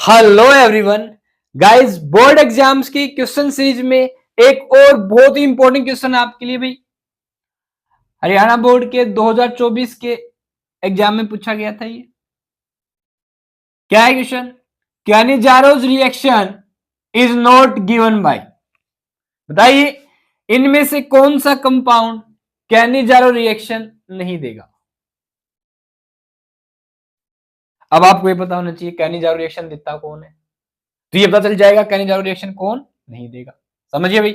Hello everyone guys, board exams की question series में एक और बहुत ही इंपॉर्टेंट क्वेश्चन है आपके लिए भाई। हरियाणा बोर्ड के 2024 के एग्जाम में पूछा गया था। ये क्या है question? Cannizzaro's reaction is not given by. बताइए, इनमें से कौन सा कंपाउंड कैनिजारो रिएक्शन नहीं देगा? अब आपको ये पता होना चाहिए कैनिजारो रिएक्शन देता कौन है, तो ये पता चल जाएगा कैनिजारो रिएक्शन कौन नहीं देगा। समझिए भाई,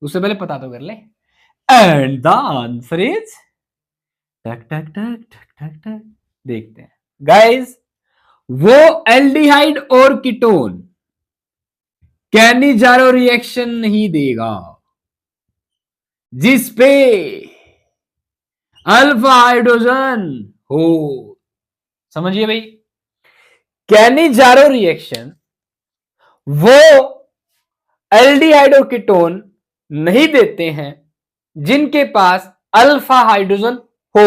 उससे पहले पता तो कर ले। एंड द आंसर इज टक टक टक टक टक टक। देखते हैं गाइस, वो एल्डिहाइड और कीटोन कैनिजारो रिएक्शन नहीं देगा जिस पे अल्फा हाइड्रोजन हो। समझिए भाई, कैनिजारो रिएक्शन वो एल्डिहाइड और कीटोन नहीं देते हैं जिनके पास अल्फा हाइड्रोजन हो।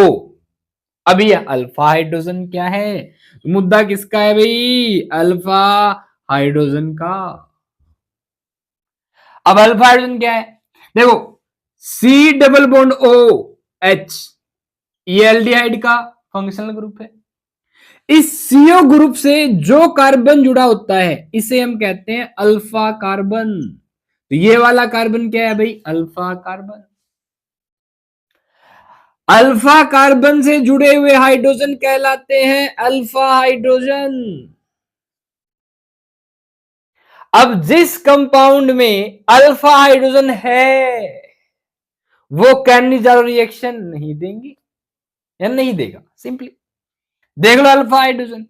अभी अल्फा हाइड्रोजन क्या है? मुद्दा किसका है भाई? अल्फा हाइड्रोजन का। अब अल्फा हाइड्रोजन क्या है? देखो, C double bond O H, ये एल्डिहाइड का फंक्शनल ग्रुप है। इस सीओ ग्रुप से जो कार्बन जुड़ा होता है इसे हम कहते हैं अल्फा कार्बन। तो ये वाला कार्बन क्या है भाई? Alpha carbon. अल्फा कार्बन से जुड़े हुए हाइड्रोजन कहलाते हैं अल्फा हाइड्रोजन। अब जिस कंपाउंड में अल्फा हाइड्रोजन है वो कैनिजारो रिएक्शन नहीं देंगी या नहीं देगा। सिंपली देख लो अल्फा हाइड्रोजन,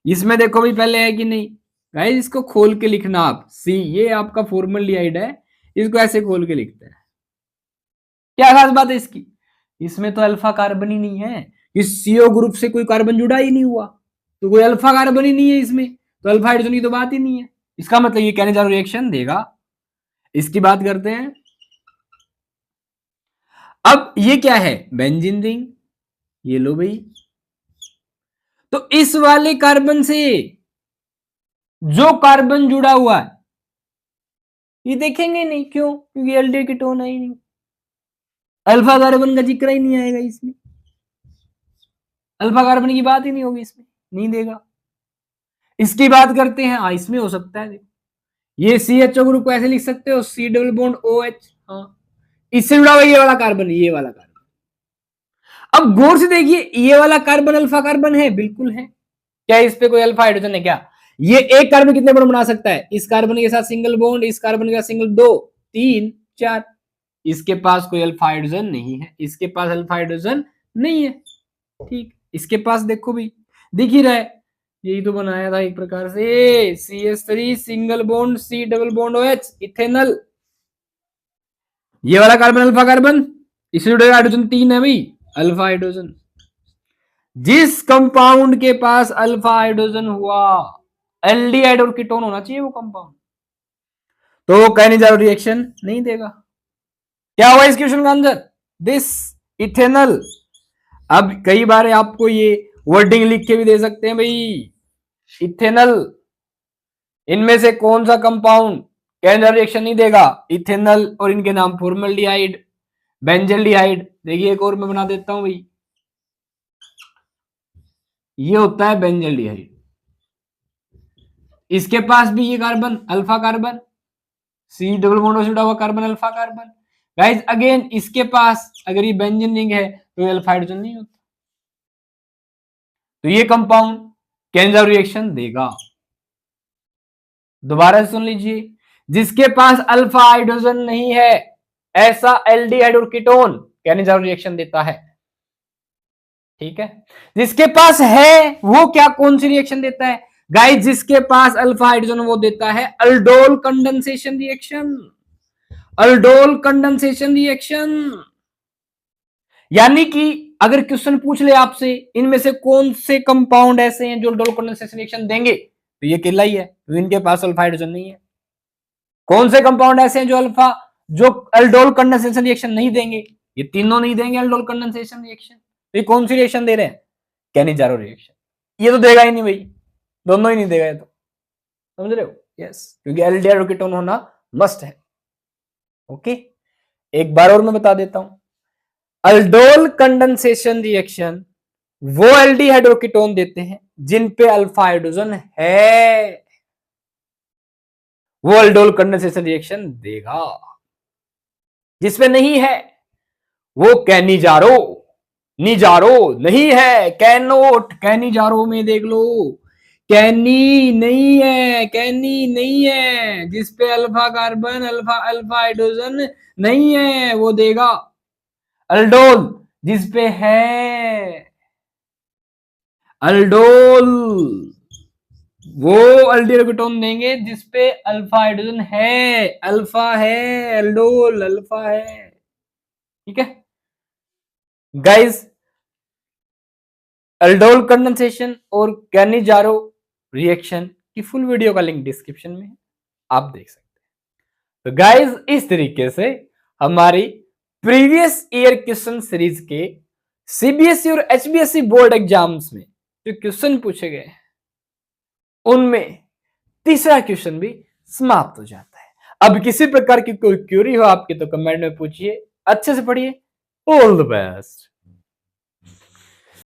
इसमें देखो भी पहले है कि नहीं। गाइस इसको खोल के लिखना आप। सी, ये आपका फॉर्मल्डिहाइड है, इसको ऐसे खोल के लिखते हैं। क्या खास बात है इसकी? इसमें तो अल्फा कार्बन ही नहीं है, इस सीओ ग्रुप से कोई कार्बन जुड़ा ही नहीं हुआ, तो कोई अल्फा कार्बन ही नहीं है इसमें, तो अल्फा हाइड्रोजन की तो बात ही नहीं है। इसका मतलब ये कैनिजारो रिएक्शन देगा। इसकी बात करते हैं। अब ये क्या है? Benzene ring. ये लो भाई, तो इस वाले कार्बन से जो कार्बन जुड़ा हुआ है ये देखेंगे नहीं। क्यों? क्योंकि एल्डिहाइड कीटोन है ही नहीं, अल्फा कार्बन का जिक्र ही नहीं आएगा इसमें, अल्फा कार्बन की बात ही नहीं होगी इसमें, नहीं देगा। इसकी बात करते हैं। हाँ, इसमें हो सकता है। देखो, ये सी एच ओ ग्रुप को ऐसे लिख सकते हो, C double bond O H. हाँ, इससे जुड़ा हुआ ये वाला कार्बन, ये वाला कार्बन। अब गौर से देखिए, ये वाला कार्बन अल्फा कार्बन है, बिल्कुल है। क्या इस पे कोई अल्फा हाइड्रोजन है क्या? ये एक कार्बन कितने बॉन्ड बना सकता है? इस कार्बन के साथ सिंगल बॉन्ड, इस कार्बन के साथ सिंगल, 2 3 4। इसके पास कोई अल्फा हाइड्रोजन नहीं है, इसके पास अल्फा हाइड्रोजन नहीं है। ठीक, इसके पास देखो भी दिख ही रहा है, यही तो बनाया था एक प्रकार से। CH3 single bond C double bond OH, ethanol. ये वाला कार्बन अल्फा कार्बन, इससे जुड़े हाइड्रोजन 3 है भाई, अल्फा हाइड्रोजन। जिस कंपाउंड के पास अल्फा हाइड्रोजन हुआ, एल्डिहाइड और कीटोन होना चाहिए वो कंपाउंड, तो कैनिजारो रिएक्शन नहीं देगा। क्या हुआ इस क्वेश्चन का आंसर? This ethanol. अब कई बार आपको ये वर्डिंग लिख के भी दे सकते हैं भाई, इथेनॉल। इनमें से कौन सा कंपाउंड कैनिजारो रिएक्शन नहीं देगा? इथेनॉल, और इनके नाम फॉर्मल्डिहाइड, बेंजल्डिहाइड। देखिए एक और मैं बना देता हूं भाई, ये होता है बेंजल्डिहाइड। इसके पास भी ये carbon alpha carbon, C double bond से जुड़ा हुआ carbon alpha carbon. Guys again इसके पास अगर ये बेंजीन रिंग है तो ये अल्फा हाइड्रोजन नहीं होता, तो ये कंपाउंड कैनिजारो रिएक्शन देगा। दोबारा सुन लीजिए, जिसके पास अल्फा हाइड्रोजन नहीं है ऐसा एल्डिहाइड और कीटोन कैनिजारो रिएक्शन देता है। ठीक है, जिसके पास है वो क्या, कौन सी रिएक्शन देता है? गाइस जिसके पास अल्फा हाइड्रोजन वो देता है aldol condensation reaction. Aldol condensation reaction यानी कि अगर क्वेश्चन पूछ ले आपसे इनमें से कौन से कंपाउंड ऐसे हैं जो अल्डोल कंडेंसेशन रिएक्शन देंगे, तो ये केला ही है, तो इनके पास अल्फा हाइड्रोजन नहीं है। कौन से कंपाउंड ऐसे हैं जो अल्डोल कंडेंसेशन रिएक्शन नहीं देंगे? ये तीनों नहीं देंगे अल्डोल कंडेंसेशन रिएक्शन। तो ये कौन सी रिएक्शन दे रहे हैं? Cannizzaro reaction. ये तो देगा ही नहीं भाई। दोनों ही नहीं देगा ये तो, समझ रहे हो? यस, क्योंकि एल्डिहाइड और कीटोन होना मस्ट है। ओके, एक बार और मैं बता देता हूं, अल्डोल कंडेंसेशन रिएक्शन वो एल्डिहाइड और कीटोन देते हैं जिन पे अल्फा हाइड्रोजन है, वो अल्डोल कंडेंसेशन रिएक्शन देगा। जिसपे नहीं है वो कैनिजारो, निजारो नहीं है, कैनोट, कैनिजारो में देख लो, कैनी नहीं है, कैनी नहीं है, जिसपे alpha carbon alpha alpha hydrogen नहीं है वो देगा। अल्डोल जिसपे है, अल्डोल वो अल्डिहाइड कीटोन देंगे जिसपे अल्फा हाइड्रोजन है, अल्फा है, अल्डोल अल्फा है। ठीक है गाइस, अल्डोल कंडेंसेशन और कैनिजारो रिएक्शन की फुल वीडियो का लिंक डिस्क्रिप्शन में है, आप देख सकते हैं। तो गाइस, इस तरीके से हमारी प्रीवियस ईयर क्वेश्चन सीरीज के सीबीएसई और एचबीएसई बोर्ड एग्जाम्स में जो क्वेश्चन पूछे गए हैं उनमें तीसरा क्वेश्चन भी समाप्त हो जाता है। अब किसी प्रकार की कोई क्यूरी हो आपकी तो कमेंट में पूछिए, अच्छे से पढ़िए। All the best.